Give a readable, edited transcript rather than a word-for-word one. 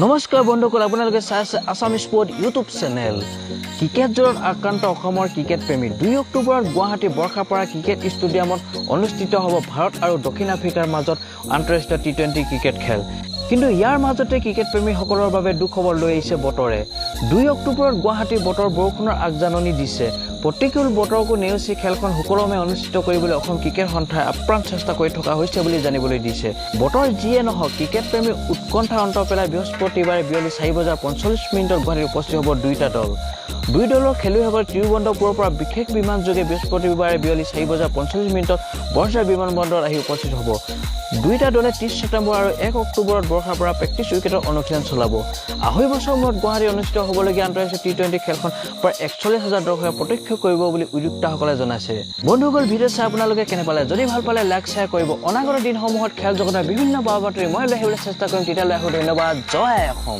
নমস্কাৰ বন্ধুসকল, আপোনালোকে চাই আছে Assam sport YouTube channel. Cricket জ্বৰত আক্ৰান্ত অসমৰ ক্ৰিকেট প্ৰেমী 2 অক্টোবৰত গুৱাহাটী বৰ্ষাপাৰা ক্ৰিকেট ষ্টেডিয়ামত অনুষ্ঠিত হ'ব ভাৰত আৰু দক্ষিণ আফ্ৰিকাৰ মাজত আন্তঃৰাষ্ট্ৰীয় টি20 ক্ৰিকেট খেল। কিন্তু ইয়াৰ মাজতে ক্ৰিকেট প্ৰেমীসকলৰ বাবে দুখবৰ লৈ আহিছে বতৰে। 2 অক্টোবৰত গুৱাহাটীৰ বতৰ বৰষুণৰ আগজাননী দিছে। প্ৰতিকূল বতৰকো নেওচি খেলখন সুকলমে অনুষ্ঠিত কৰিবলৈ অসম ক্ৰিকেট সন্থাই আপ্ৰাণ চেষ্টা কৰি থকা হৈছে বুলি জানিবলৈ দিছে। বতৰ যিয়ে নহওক, ক্ৰিকেট প্ৰেমী উৎকণ্ঠা অন্ত পেলাই বৃহস্পতিবাৰে বিয়লি 4:45 গুৱাহাটীত উপস্থিত হ'ব দুয়োটা দল। দুই দলৰ খেলুৱৈসকলে তিৰুৱনন্তপুৰৰ পৰা বিশেষ বিমান যোগে বৃহস্পতিবাৰে বিয়লি 4:45 বৰঝাৰ বিমানবন্দৰত আহি উপস্থিত হ'ব। দুয়োটা দলে 30 ছেপ্টেম্বৰ আৰু 1 অক্টোবৰত বৰ্ষাপাৰা প্ৰেক্টিছ উইকেটৰ অনুশীলন চলাব। 2.5 বছৰ মূৰত গুৱাহাটীত অনুষ্ঠিত হ'বলগীয়া আন্তঃৰাষ্ট্ৰীয় টি20 খেলখন প্ৰায় 41,000 দৰ্শকে প্ৰত্যক্ষ কৰিব বুলি উদ্যোক্তাসকলে জনাইছে। বন্ধুসকল, ভিডিঅ' চাই আপোনালোকে কেনে পালে? যদি ভাল পালে লাইক শ্বেয়াৰ কৰিব। অনাগত দিনসমূহত খেল জগতৰ বিভিন্ন বাতৰি মই লৈ আহিবলৈ চেষ্টা কৰিম। তেতিয়ালৈ ধন্যবাদ। জয় অসম।